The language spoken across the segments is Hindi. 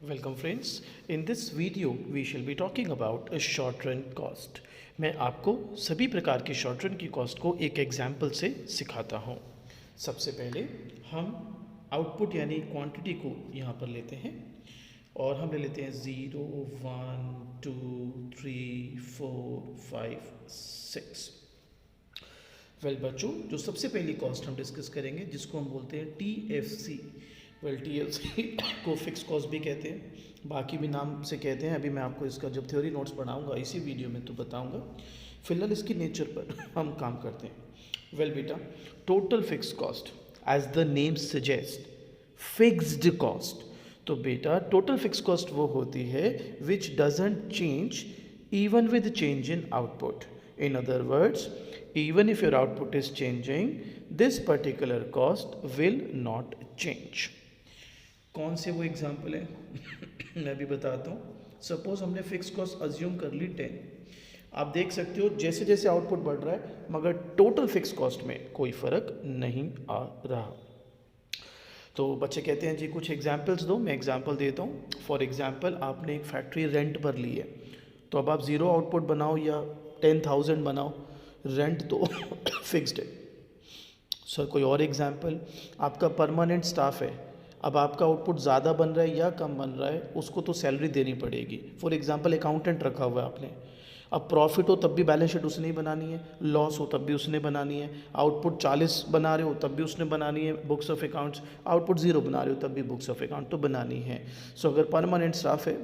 Welcome friends. In this video we shall be talking about a short run cost. मैं आपको सभी प्रकार की शॉर्ट रन की कॉस्ट को एक एग्जाम्पल से सिखाता हूँ। सबसे पहले हम आउटपुट यानी क्वांटिटी को यहाँ पर लेते हैं और हम ले लेते हैं 0, 1, 2, 3, 4, 5, 6। वेल बच्चों, जो सबसे पहली कॉस्ट हम डिस्कस करेंगे जिसको हम बोलते हैं TFC। वेल TFC को फिक्स कॉस्ट भी कहते हैं, बाकी भी नाम से कहते हैं। अभी मैं आपको इसका जब थ्योरी नोट्स पढ़ाऊंगा इसी वीडियो में तो बताऊंगा। फिलहाल इसकी नेचर पर हम काम करते हैं। वेल बेटा, total fix cost as the name suggest fixed cost. तो बेटा टोटल फिक्स कॉस्ट वो होती है which doesn't change even with change in output. In other words, even if your output is changing, this particular cost will not change. कौन से वो एग्जाम्पल है मैं भी बताता हूँ। सपोज हमने फिक्स कॉस्ट अज्यूम कर ली 10। आप देख सकते हो जैसे जैसे आउटपुट बढ़ रहा है मगर टोटल फिक्स कॉस्ट में कोई फ़र्क नहीं आ रहा। तो बच्चे कहते हैं जी कुछ एग्जाम्पल्स दो, मैं एग्जाम्पल देता हूँ। फॉर एग्जाम्पल आपने एक फैक्ट्री रेंट पर ली है, तो अब आप 0 आउटपुट बनाओ या 10,000 बनाओ, रेंट तो फिक्स्ड है। सर कोई और एग्जाम्पल, आपका परमानेंट स्टाफ है, अब आपका आउटपुट ज़्यादा बन रहा है या कम बन रहा है उसको तो सैलरी देनी पड़ेगी। फॉर एग्जाम्पल अकाउंटेंट रखा हुआ है आपने, अब प्रॉफिट हो तब भी बैलेंस शीट उसने ही बनानी है, लॉस हो तब भी उसने बनानी है। आउटपुट 40 बना रहे हो तब भी उसने बनानी है बुक्स ऑफ अकाउंट्स, आउटपुट 0 बना रहे हो तब भी बुक्स ऑफ अकाउंट तो बनानी है। सो अगर परमानेंट स्टाफ है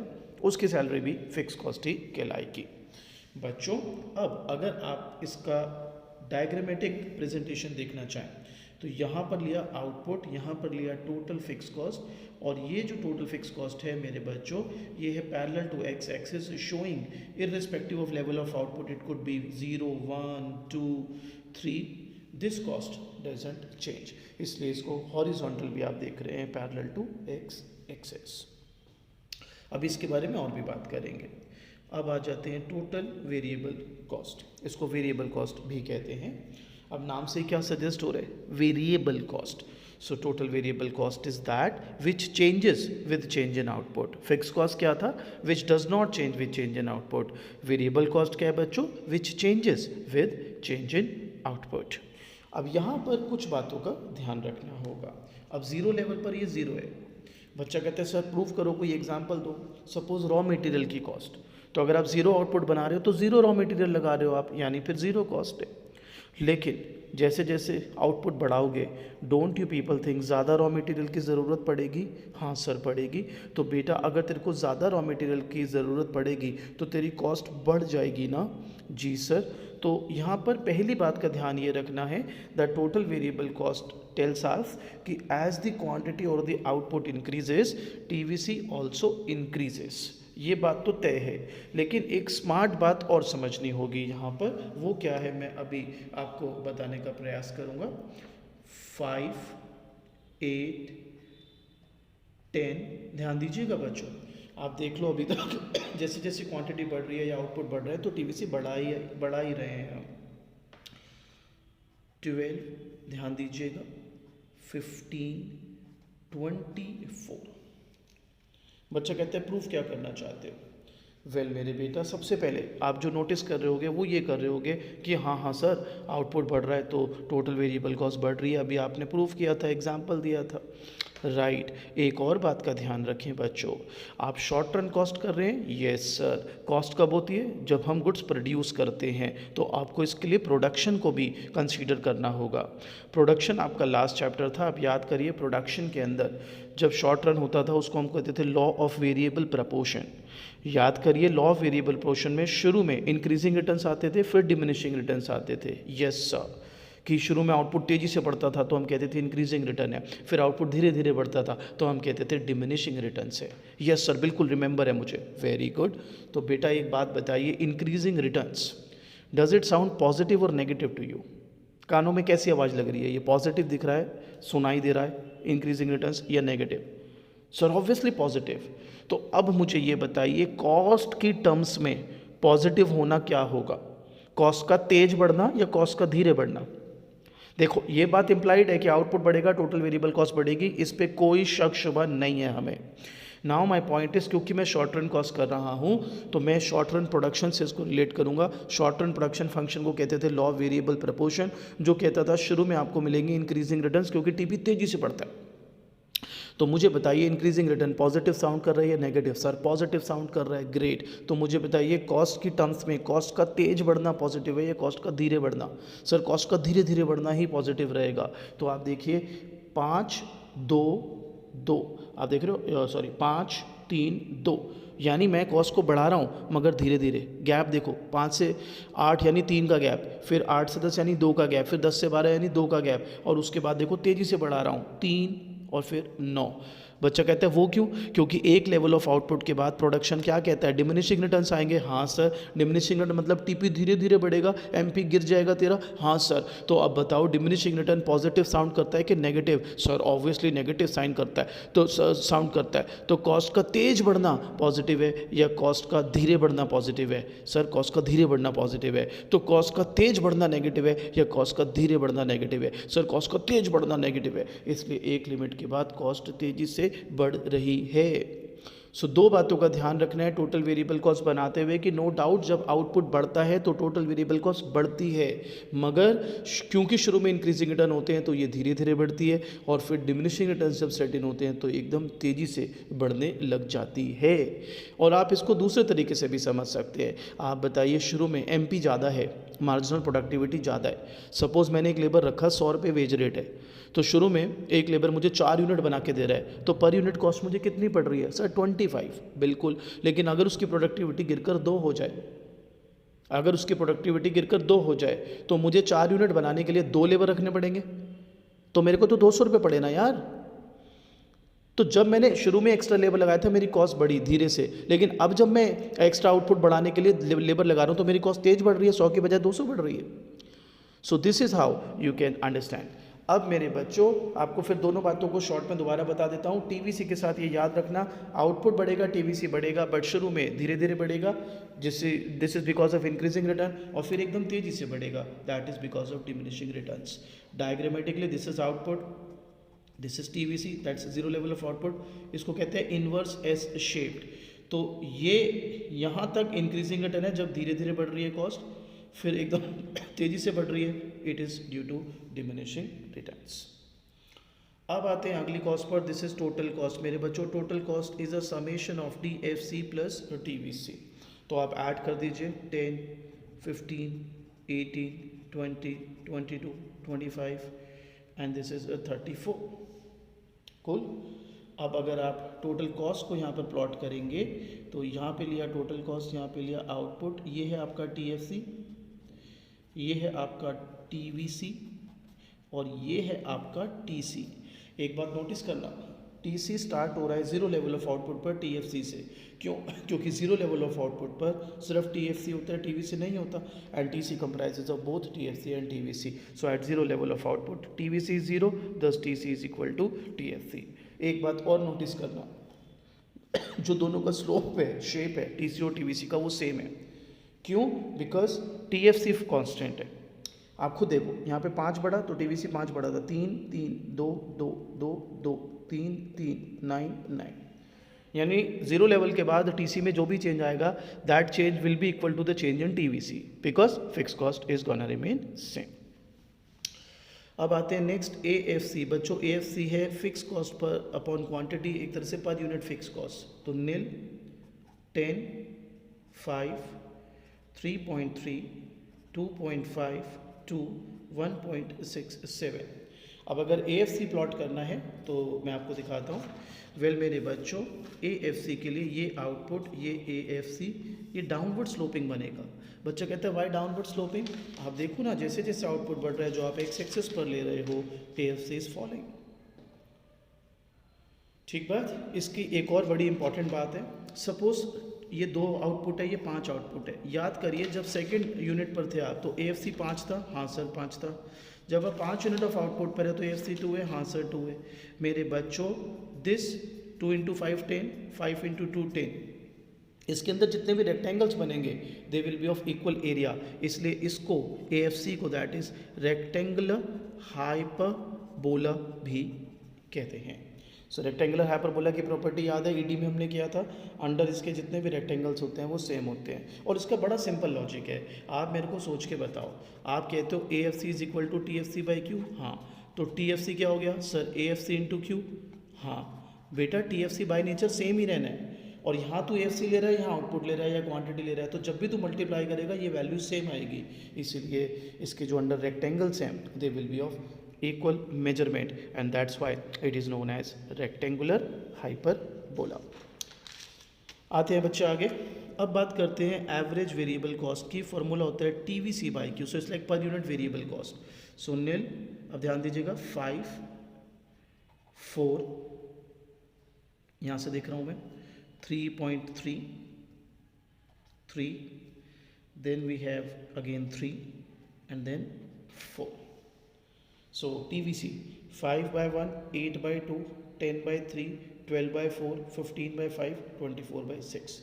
उसकी सैलरी भी फिक्स कॉस्ट ही कहलाएगी। बच्चों अब अगर आप इसका डायग्रामेटिक प्रेजेंटेशन देखना चाहें तो यहाँ पर लिया आउटपुट, यहाँ पर लिया टोटल फिक्स कॉस्ट, और ये जो टोटल फिक्स कॉस्ट है मेरे बच्चों ये है parallel to X axis showing irrespective of level of output, it could be 0, 1, 2, 3, this cost doesn't change, इसलिए इसको हॉरिजॉन्टल भी आप देख रहे हैं पैरेलल टू एक्स एक्सिस। अब इसके बारे में और भी बात करेंगे। अब आ जाते हैं टोटल वेरिएबल कॉस्ट, इसको वेरिएबल कॉस्ट भी कहते हैं। अब नाम से क्या सजेस्ट हो रहा है, variable cost. So total variable cost is that which changes with change in output. Fix cost क्या था, which does not change with change in output. Variable cost क्या है बच्चों, विच changes with change in output. अब यहाँ पर कुछ बातों का ध्यान रखना होगा। अब 0 लेवल पर ये 0 है। बच्चा कहता है सर प्रूफ करो, कोई एग्जांपल दो। सपोज रॉ मटेरियल की कॉस्ट, तो अगर आप 0 आउटपुट बना रहे हो तो 0 रॉ मटेरियल लगा रहे हो आप, यानी फिर 0 कॉस्ट है। लेकिन जैसे जैसे आउटपुट बढ़ाओगे, डोंट यू पीपल थिंक ज़्यादा रॉ मटेरियल की ज़रूरत पड़ेगी? हाँ सर पड़ेगी। तो बेटा अगर तेरे को ज़्यादा रॉ मटेरियल की ज़रूरत पड़ेगी तो तेरी कॉस्ट बढ़ जाएगी ना? जी सर। तो यहाँ पर पहली बात का ध्यान ये रखना है, the total variable cost tells us कि एज द क्वांटिटी और the output increases TVC also increases. ये बात तो तय है, लेकिन एक स्मार्ट बात और समझनी होगी यहाँ पर। वो क्या है मैं अभी आपको बताने का प्रयास करूँगा। 5, 8, 10, ध्यान दीजिएगा बच्चों। आप देख लो अभी तक जैसे जैसे क्वांटिटी बढ़ रही है या आउटपुट बढ़ रहा है तो TVC बढ़ा ही रहे हैं हम। 12, ध्यान दीजिएगा, 15, 24। बच्चा कहता है प्रूफ क्या करना चाहते हो? वेल मेरे बेटा, सबसे पहले आप जो नोटिस कर रहे होगे वो ये कर रहे होगे कि हाँ सर आउटपुट बढ़ रहा है तो टोटल वेरिएबल कॉस्ट बढ़ रही है, अभी आपने प्रूफ किया था, एग्जांपल दिया था, राइट। एक और बात का ध्यान रखें बच्चों, आप शॉर्ट रन कॉस्ट कर रहे हैं? Yes sir. कॉस्ट कब होती है? जब हम गुड्स प्रोड्यूस करते हैं, तो आपको इसके लिए प्रोडक्शन को भी कंसीडर करना होगा। प्रोडक्शन आपका लास्ट चैप्टर था, आप याद करिए। प्रोडक्शन के अंदर जब शॉर्ट रन होता था उसको हम कहते थे लॉ ऑफ वेरिएबल प्रपोर्शन। याद करिए, लॉ ऑफ वेरिएबल प्रपोर्शन में शुरू में इंक्रीजिंग रिटर्न्स आते थे, फिर डिमिनिशिंग रिटर्न्स आते थे। Yes sir. कि शुरू में आउटपुट तेज़ी से बढ़ता था तो हम कहते थे इंक्रीजिंग रिटर्न है, फिर आउटपुट धीरे धीरे बढ़ता था तो हम कहते थे डिमिनिशिंग रिटर्न्स है। यस सर, बिल्कुल रिमेंबर है मुझे, वेरी गुड। तो बेटा एक बात बताइए, increasing returns, does it sound positive और नेगेटिव टू यू? कानों में कैसी आवाज़ लग रही है? ये पॉजिटिव दिख रहा है, सुनाई दे रहा है इंक्रीजिंग रिटर्न्स, या नेगेटिव? Sir obviously positive. तो अब मुझे ये बताइए कॉस्ट की टर्म्स में पॉजिटिव होना क्या होगा? कॉस्ट का तेज बढ़ना या कॉस्ट का धीरे बढ़ना? देखो ये बात इंप्लाइड है कि आउटपुट बढ़ेगा टोटल वेरिएबल कॉस्ट बढ़ेगी, इस पे कोई शक शुबा नहीं है हमें। नाउ माई पॉइंट इज, क्योंकि मैं शॉर्ट रन कॉस्ट कर रहा हूँ तो मैं शॉर्ट रन प्रोडक्शन से इसको रिलेट करूँगा। शॉर्ट रन प्रोडक्शन फंक्शन को कहते थे लॉ ऑफ वेरिएबल प्रपोर्शन, जो कहता था शुरू में आपको मिलेंगे इंक्रीजिंग रिटर्न्स क्योंकि टीपी तेजी से बढ़ता है। तो मुझे बताइए इंक्रीजिंग रिटर्न पॉजिटिव साउंड कर रहा है या नेगेटिव? सर पॉजिटिव साउंड कर रहा है, ग्रेट। तो मुझे बताइए कॉस्ट की टर्म्स में कॉस्ट का तेज बढ़ना पॉजिटिव है या कॉस्ट का धीरे बढ़ना? सर कॉस्ट का धीरे धीरे बढ़ना ही पॉजिटिव रहेगा। तो आप देखिए 5 2 2, आप देख रहे हो, सॉरी 5 3 2, यानी मैं कॉस्ट को बढ़ा रहा हूँ मगर धीरे धीरे। गैप देखो 5 से 8 यानी 3 का गैप, फिर 8 से 10 यानी 2 का गैप, फिर 10 से 12 यानी 2 का गैप, और उसके बाद देखो तेज़ी से बढ़ा रहा हूँ 3 और फिर 9। बच्चा कहता है वो क्यों? क्योंकि एक लेवल ऑफ आउटपुट के बाद प्रोडक्शन क्या कहता है, डिमिनिशिंग रिटर्न्स आएंगे। हाँ सर, डिमिनिशिंग रिटर्न मतलब टीपी धीरे धीरे बढ़ेगा, एमपी गिर जाएगा तेरा। हाँ सर, तो अब बताओ डिमिनिशिंग रिटर्न पॉजिटिव साउंड करता है कि negative? Sir obviously negative sign करता है, तो साउंड करता है। तो कॉस्ट का तेज बढ़ना पॉजिटिव है या कॉस्ट का धीरे बढ़ना पॉजिटिव है? सर कॉस्ट का धीरे बढ़ना पॉजिटिव है। तो कॉस्ट का तेज बढ़ना नेगेटिव है या कॉस्ट का धीरे बढ़ना नेगेटिव है? सर कॉस्ट का तेज बढ़ना नेगेटिव है। इसलिए एक लिमिट के बाद कॉस्ट तेजी से बढ़ रही है। सो दो बातों का ध्यान रखना है टोटल वेरिएबल कॉस्ट बनाते हुए कि नो डाउट जब आउटपुट बढ़ता है तो टोटल वेरिएबल कॉस्ट बढ़ती है, मगर क्योंकि शुरू में इंक्रीजिंग रिटर्न होते हैं तो ये धीरे धीरे बढ़ती है, और फिर डिमिनिशिंग रिटर्न जब सेट इन होते हैं तो एकदम तेज़ी से बढ़ने लग जाती है। और आप इसको दूसरे तरीके से भी समझ सकते हैं। आप बताइए शुरू में एमपी ज़्यादा है, मार्जिनल प्रोडक्टिविटी ज़्यादा है। सपोज़ मैंने एक लेबर रखा 100 रुपये वेज रेट है, तो शुरू में एक लेबर मुझे 4 यूनिट बना के दे रहा है, तो पर यूनिट कॉस्ट मुझे कितनी पड़ रही है? सर 25, बिल्कुल। लेकिन अगर उसकी प्रोडक्टिविटी गिरकर 2 हो जाए, अगर उसकी प्रोडक्टिविटी गिरकर 2 हो जाए तो मुझे 4 यूनिट बनाने के लिए 2 लेबर रखने पड़ेंगे, तो मेरे को तो 200 रुपये पड़े ना यार। तो जब मैंने शुरू में एक्स्ट्रा लेबर लगाया था मेरी कॉस्ट बढ़ी धीरे से, लेकिन अब जब मैं एक्स्ट्रा आउटपुट बढ़ाने के लिए लेबर लगा रहा हूँ तो मेरी कॉस्ट तेज बढ़ रही है, 100 की बजाय 200 बढ़ रही है। So this is how you can understand. अब मेरे बच्चों आपको फिर दोनों बातों को शॉर्ट में दोबारा बता देता हूँ। टीवीसी के साथ ये याद रखना, आउटपुट बढ़ेगा टीवीसी बढ़ेगा, बट शुरू में धीरे धीरे बढ़ेगा, जिससे this is because of increasing return, और फिर एकदम तेजी से बढ़ेगा, that is because of diminishing returns. Diagrammatically this is output, this is TVC, that's zero level of output. इसको कहते हैं इनवर्स एस शेप्ड। तो ये यहाँ तक इंक्रीजिंग रिटर्न है जब धीरे धीरे बढ़ रही है कॉस्ट, फिर एकदम तेजी से बढ़ रही है, it is due to diminishing returns. अब आते हैं अगली cost per, this is total cost. मेरे बच्चों total cost is a summation of DFC plus TVC। तो आप ऐड कर दीजिए 10, 15, 18, 20, 22, 25 एंड दिस इज 34। कूल। अब अगर आप टोटल कॉस्ट को यहाँ पर प्लॉट करेंगे तो यहाँ पे लिया टोटल कॉस्ट, यहाँ पे लिया आउटपुट, ये है आपका TFC, ये है आपका TVC और ये है आपका TC। एक बात नोटिस करना, TC स्टार्ट हो रहा है जीरो लेवल ऑफ आउटपुट पर TFC से। क्यों? क्योंकि जीरो लेवल ऑफ आउटपुट पर सिर्फ TFC होता है, TVC नहीं होता, and TC comprises of both TFC and TVC। So at zero level of output TVC is zero, thus TC is equal to TFC। एक बात और नोटिस करना, जो दोनों का स्लोप है, शेप है TC और TVC का, वो सेम है। क्यों? बिकॉज TFC कांस्टेंट है। आप खुद देखो यहाँ पे 5 बढ़ा तो TVC 5 बढ़ा था, 3 3 2 2 2 2 3 3 9 9, यानी जीरो लेवल के बाद TC में जो भी चेंज आएगा that change will be equal to the change in TVC because fix cost is gonna remain same. अब आते हैं नेक्स्ट AFC। बच्चों AFC है फिक्स कॉस्ट पर अपॉन क्वांटिटी, एक तरह से पर यूनिट फिक्स कॉस्ट। तो 0, 10, 5, 3.3, 2.5, 2, 1.67। अब अगर AFC प्लॉट करना है तो मैं आपको दिखाता हूँ। वेल मेरे बच्चों AFC के लिए ये आउटपुट, ये AFC, ये डाउनवर्ड स्लोपिंग बनेगा। बच्चा कहता है वाई डाउनवर्ड स्लोपिंग? आप देखो ना, जैसे जैसे आउटपुट बढ़ रहा है, जो आप एक्स एक्सिस पर ले रहे हो, AFC इज फॉलोइंग। ठीक बात। इसकी एक और बड़ी इंपॉर्टेंट बात है, सपोज ये 2 आउटपुट है, ये 5 आउटपुट है। याद करिए जब सेकंड यूनिट पर थे आप तो AFC 5 था, हाँ सर 5 था। जब आप 5 यूनिट ऑफ आउटपुट पर है तो AFC 2 है, हाँ सर 2 है। मेरे बच्चों दिस 2 × 5 10, 5 × 2 10, इसके अंदर जितने भी रेक्टेंगल्स बनेंगे they will be of equal area, इसलिए इसको AFC को दैट इज रेक्टेंगुलर हाइपरबोला भी कहते हैं। सो रेक्टेंगुलर हाइपरबोला की प्रॉपर्टी याद है, ईडी में हमने किया था, अंडर इसके जितने भी रेक्टेंगल्स होते हैं वो सेम होते हैं। और इसका बड़ा सिंपल लॉजिक है, आप मेरे को सोच के बताओ, आप कहते हो A F C is equal to T F C by Q, हाँ, तो टी एफ सी क्या हो गया sir, A F C into Q, हाँ बेटा T F C by nature same ही रहना है, और यहाँ तो ए एफ सी ले रहा है, यहाँ आउटपुट ले रहा है या क्वांटिटी ले रहा है, तो जब भी तू मल्टीप्लाई करेगा ये वैल्यू सेम आएगी, इसीलिए इसके जो अंडर रेक्टेंगल्स हैं they will be of equal measurement and that's why it is known as rectangular hyperbola। आते हैं बच्चे आगे, अब बात करते हैं एवरेज वेरिएबल कॉस्ट की। फॉर्मूला होता है TVC by Q, so it's like per unit variable cost. So Neel, अब ध्यान दीजिएगा 5 4, यहाँ से देख रहा हूँ मैं 3.3 3, then we have again 3 and then 4। So TVC 5 by 1, 8 by 2, 10 by 3, 12 by 4, 15 by 5, 24 by 6।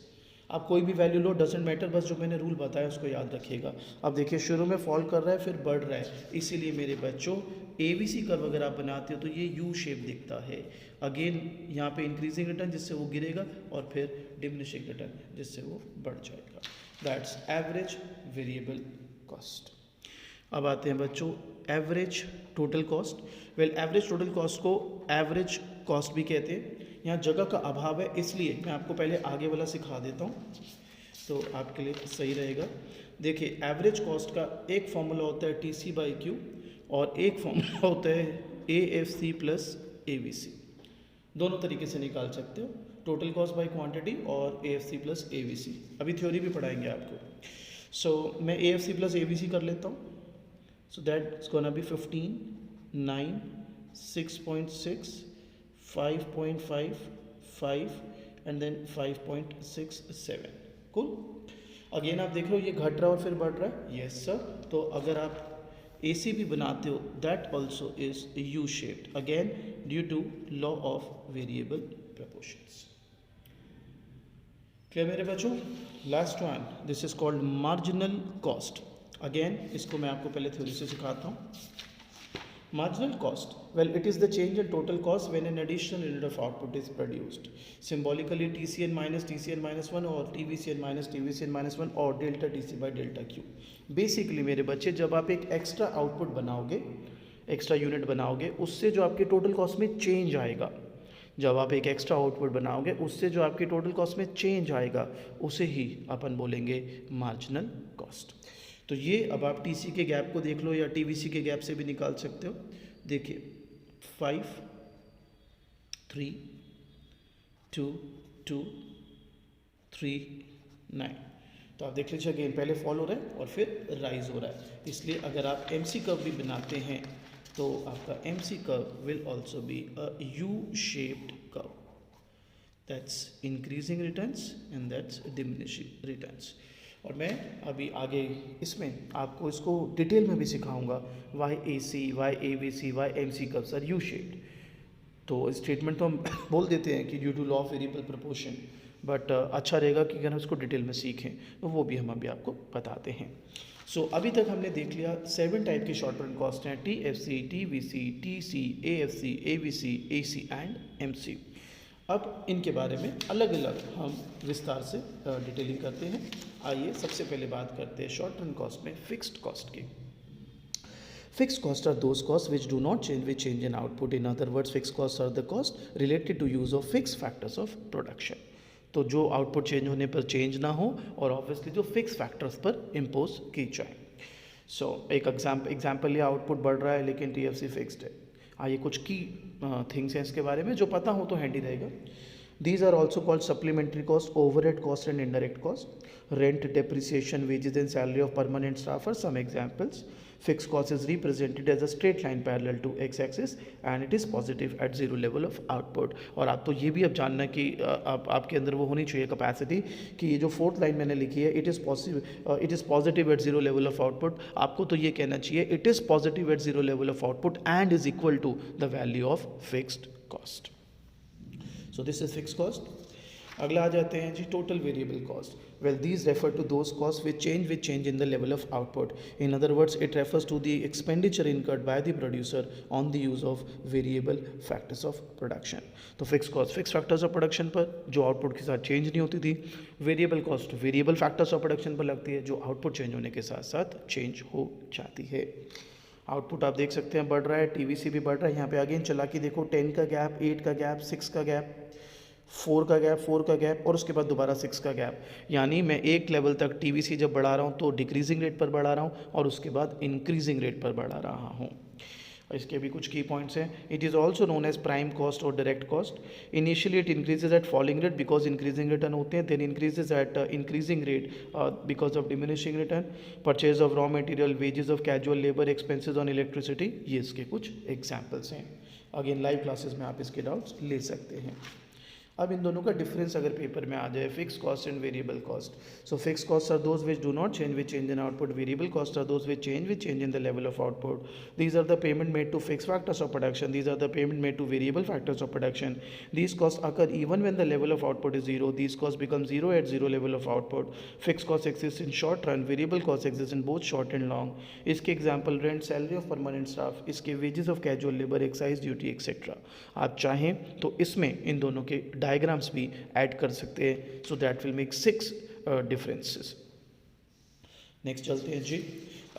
आप कोई भी वैल्यू लो, डजेंट मैटर, बस जो मैंने रूल बताया उसको याद रखिएगा। अब देखिए शुरू में फॉल कर रहा है फिर बढ़ रहा है, इसीलिए मेरे बच्चों ABC कर्व अगर आप बनाते हो तो ये यू शेप दिखता है। अगेन यहाँ पे इंक्रीजिंग रिटर्न जिससे वो गिरेगा और फिर डिमिनिशिंग रिटर्न जिससे वो बढ़ जाएगा। That's average variable cost. अब आते हैं बच्चों average total cost. Well average total cost को एवरेज कॉस्ट भी कहते हैं। यहाँ जगह का अभाव है इसलिए मैं आपको पहले आगे वाला सिखा देता हूँ तो आपके लिए सही रहेगा। देखिए एवरेज कॉस्ट का एक फॉर्मूला होता है टी सी बाई क्यू और एक फॉर्मूला होता है A F C plus A V C. दोनों तरीके से निकाल सकते हो, टोटल कॉस्ट बाई क्वांटिटी और A F C plus A V C. अभी थ्योरी भी पढ़ाएंगे आपको। सो मैं A F C plus A V C कर लेता हूँ। So that's gonna be 15, 9, 6.6, 5.5, 5 and then 5.67। cool। Again आप देख रहे हो ये घट रहा है और फिर बढ़ रहा है। यस सर, तो अगर आप AC भी बनाते हो that also is U shaped, again due to law of variable proportions. क्या मेरे बच्चों, last one, this is called marginal cost. Again इसको मैं आपको पहले थ्योरी से सिखाता हूँ। Marginal cost, well it is the change in total cost when an additional unit of output is produced. Symbolically TCN minus TCN minus 1 और TVCN माइनस TVCN माइनस 1 और delta TC by delta Q। Basically मेरे बच्चे जब आप एक एक्स्ट्रा आउटपुट बनाओगे, एक्स्ट्रा यूनिट बनाओगे, उससे जो आपके टोटल कॉस्ट में चेंज आएगा, जब आप एक एक्स्ट्रा आउटपुट बनाओगे उससे जो आपकी टोटल कॉस्ट में चेंज आएगा उसे ही अपन बोलेंगे मार्जिनल कॉस्ट। तो ये अब आप टीसी के गैप को देख लो या टीवीसी के गैप से भी निकाल सकते हो। देखिए 5 3 2 2 3 9, तो आप देख लीजिए अगेन पहले फॉल हो रहा है और फिर राइज हो रहा है। इसलिए अगर आप एमसी कर्व भी बनाते हैं तो आपका MC curve will also be a U shaped curve, that's increasing returns and that's diminishing returns. और मैं अभी आगे इसमें आपको इसको डिटेल में भी सिखाऊंगा, why A C, why A B C, why M C curves are U shaped. तो स्टेटमेंट तो हम बोल देते हैं कि due to law of variable proportion, but अच्छा रहेगा कि अगर हम इसको डिटेल में सीखें तो वो भी हम अभी आपको बताते हैं। सो अभी तक हमने देख लिया 7 टाइप के शॉर्ट रन कॉस्ट हैं, T F C, T V C, T C, A F C, A V C, A C and M C. अब इनके बारे में अलग अलग हम विस्तार से डिटेलिंग करते हैं। आइए सबसे पहले बात करते हैं शॉर्ट रन कॉस्ट में फिक्स्ड कॉस्ट की। Fixed costs are those costs which do not change with change in output. In other words, fixed costs are the costs related to use of fixed factors of production. तो जो आउटपुट चेंज होने पर चेंज ना हो और ऑब्वियसली जो फिक्स फैक्टर्स पर इम्पोज की जाए। सो एक एग्जाम्पल ये आउटपुट बढ़ रहा है लेकिन TFC फिक्स्ड है। आइए कुछ की थिंग्स हैं इसके बारे में, जो पता हो तो हैंडी रहेगा। These are also called supplementary cost, overhead cost and indirect cost. Rent, depreciation, wages and salary of permanent staff are some examples. Fixed cost is represented as a straight line parallel to x-axis and it is positive at zero level of output. और आप तो ये भी अब जानना कि आपके अंदर वो होनी चाहिए कैपेसिटी कि ये जो फोर्थ लाइन मैंने लिखी है it is positive at zero level of output. आपको तो ये कहना चाहिए it is positive at zero level of output and is equal to the value of fixed cost. So this is fixed cost. अगला आ जाते हैं जी total variable cost. Well these refer to those cost which change in the level of output. In other words it refers to the expenditure incurred by the producer on the use of variable factors of production. तो fix cost fix factors of production पर जो आउटपुट के साथ चेंज नहीं होती थी. Variable cost variable factors of production पर लगती है जो आउटपुट चेंज होने के साथ साथ चेंज हो जाती है. आउटपुट आप देख सकते हैं बढ़ रहा है, टीवीसी भी बढ़ रहा है. यहाँ पे अगेन चला के देखो 10 का गैप, 8 का गैप, 6 का गैप, 4 का गैप, 4 का गैप और उसके बाद दोबारा 6 का गैप. यानी मैं एक लेवल तक टीवीसी जब बढ़ा रहा हूँ तो डिक्रीजिंग रेट पर बढ़ा रहा हूँ और उसके बाद इंक्रीजिंग रेट पर बढ़ा रहा हूँ. इसके भी कुछ की पॉइंट्स हैं. It is also known as prime cost और direct cost. Initially it increases at falling rate because increasing return होते हैं, then increases at increasing rate because of diminishing return. Purchase of raw material, wages of casual labour, expenses on electricity, ये इसके कुछ एग्जाम्पल्स हैं. अगेन लाइव क्लासेस में आप इसके डाउट्स ले सकते हैं. अब इन दोनों का डिफरेंस अगर पेपर में आ जाए, fix cost and variable cost. So fix cost are those which do not change which change in output. Variable cost are those which change in the level of output. These are the payment made to fixed factors of production. These are the payment made to variable factors of production. These costs occur even when the level of output is zero. These costs become zero at zero level of output. Fixed costs exist in short run. Variable costs exist in both short and long. इसके example rent, salary of permanent staff, इसके wages of casual labor, excise duty etc. आप चाहें तो इसमें इन दोनों के diagrams भी ऐड कर सकते हैं. So that will make 6 differences. Next चलते हैं जी.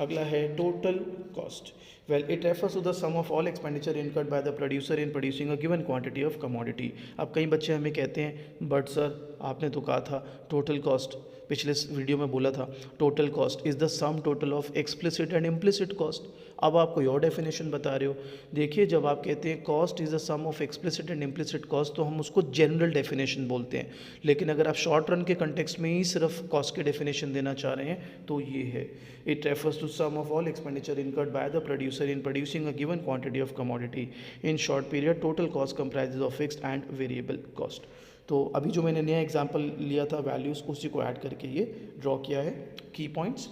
अगला है total cost. Well it refers to the sum of all expenditure incurred by the producer in producing a given quantity of commodity. अब कई बच्चे हमें कहते हैं बट सर आपने तो कहा था टोटल कॉस्ट, पिछले वीडियो में बोला था total cost is the sum total of explicit and implicit cost. अब आप कोई और डेफिनेशन बता रहे हो. देखिए जब आप कहते हैं cost is the sum of explicit and implicit cost तो हम उसको जनरल डेफिनेशन बोलते हैं. लेकिन अगर आप शॉर्ट रन के कंटेक्स्ट में ही सिर्फ कॉस्ट के डेफिनेशन देना चाह रहे हैं तो ये है. It refers to sum of all expenditure incurred by the producer in producing a given quantity of commodity in short period. Total cost comprises of fixed and variable cost. तो अभी जो मैंने नया एग्जांपल लिया था वैल्यूज़ उसी को ऐड करके ये ड्रॉ किया है. की points.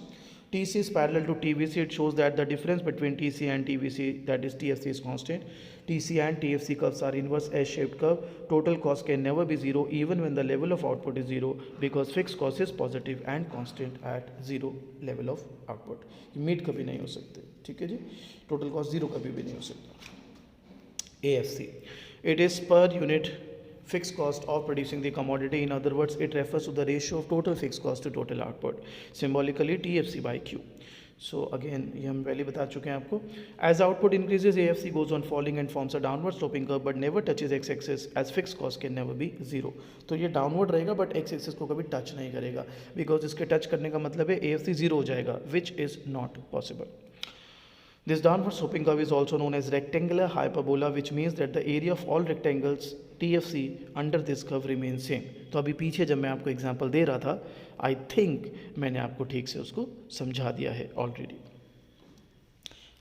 TC is parallel to TVC. It shows that the difference between TC and TVC, that is TFC, is constant. TC and TFC curves are inverse S-shaped curve. Total cost can never be zero even when the level of output is zero because fixed cost is positive and constant at zero level of output. Meet कभी नहीं हो सकते. ठीक है जी. टोटल कॉस्ट जीरो कभी भी नहीं हो सकता. AFC. It is per unit fixed cost of producing the commodity. In other words, it refers to the ratio of total fixed cost to total output. Symbolically TFC by Q. So again ये हम पहले बता चुके हैं आपको. As output increases, AFC goes on falling and forms a downward sloping curve but never touches x-axis as fixed cost can never be zero. तो ये downward रहेगा but x-axis को कभी touch नहीं करेगा because इसके touch करने का मतलब है AFC zero हो जाएगा which is not possible. This downward sloping curve is also known as rectangular hyperbola, which means that the area of all rectangles TFC under this curve remains same. तो अभी पीछे जब मैं आपको एग्जांपल दे रहा था आई थिंक मैंने आपको ठीक से उसको समझा दिया है ऑलरेडी.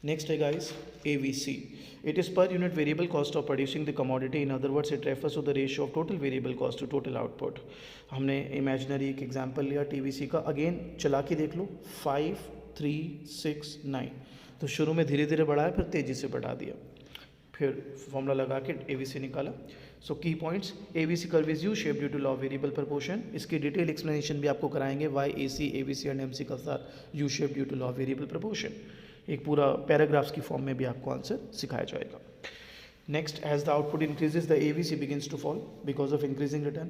नेक्स्ट है guys AVC. It is per unit variable cost of producing the commodity. In other words, it refers to the ratio of total variable cost to total output. हमने इमेजिनरी एक एग्जांपल लिया TVC का. अगेन चला के देख लो 5, 3, 6, 9. तो शुरू में धीरे धीरे बढ़ाया फिर तेज़ी से बढ़ा दिया, फिर फॉर्मूला लगा के AVC निकाला. So key points. AVC curve is U shape due to law variable proportion. इसकी डिटेल एक्सप्लेनेशन भी आपको कराएंगे. Why AC, AVC and MC curves are U shape due to law variable proportion. एक पूरा पैराग्राफ्स की फॉर्म में भी आपको आंसर सिखाया जाएगा. Next, as the output increases, the AVC begins to fall because of increasing return.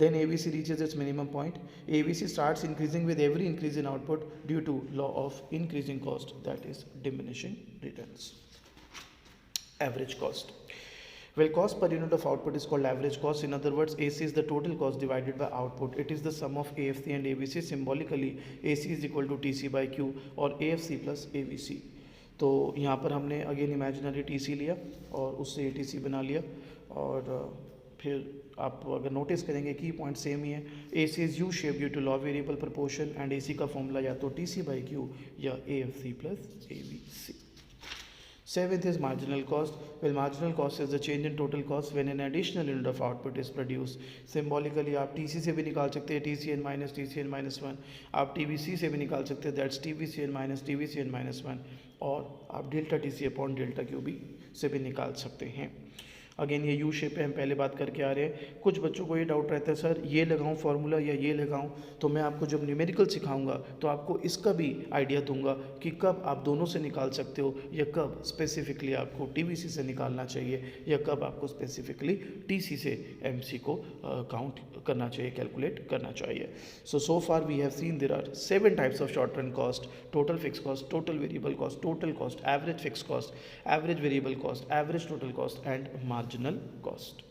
Then AVC reaches its minimum point. AVC starts increasing with every increase in output due to law of increasing cost, that is diminishing returns. Average cost. Well, cost per unit of output is called average cost. In other words, AC is the total cost divided by output. It is the sum of AFC and AVC. Symbolically, AC is equal to TC by Q or AFC plus AVC. तो यहाँ पर हमने अगेन इमेजिनरी TC लिया और उससे ATC बना लिया. और फिर आप अगर नोटिस करेंगे की पॉइंट सेम ही है. AC is U shape due to law variable proportion and AC का फॉर्मूला या तो TC बाई Q या AFC plus AVC. Seventh is marginal cost. Well, marginal cost is the change in total cost when an additional unit of output is produced. Symbolically आप TC से भी निकाल सकते हैं TCN minus TCN minus 1. आप TVC से भी निकाल सकते हैं that's TVCN minus TVCN minus 1. और आप delta TC upon delta Q भी से भी निकाल सकते हैं. अगेन ये यू शेप पे हम पहले बात करके आ रहे हैं। कुछ बच्चों को ये डाउट रहता है सर ये लगाऊं फॉर्मूला या ये लगाऊं, तो मैं आपको जब न्यूमेरिकल सिखाऊंगा तो आपको इसका भी आइडिया दूंगा कि कब आप दोनों से निकाल सकते हो या कब स्पेसिफिकली आपको टीवीसी से निकालना चाहिए या कब आपको स्पेसिफिकली टीसी से एमसी को काउंट करना चाहिए, कैलकुलेट करना चाहिए। So far we have seen there are 7 types of short run cost: total fixed cost, total variable cost, total cost, average fixed cost, average variable cost, average total cost and marginal cost.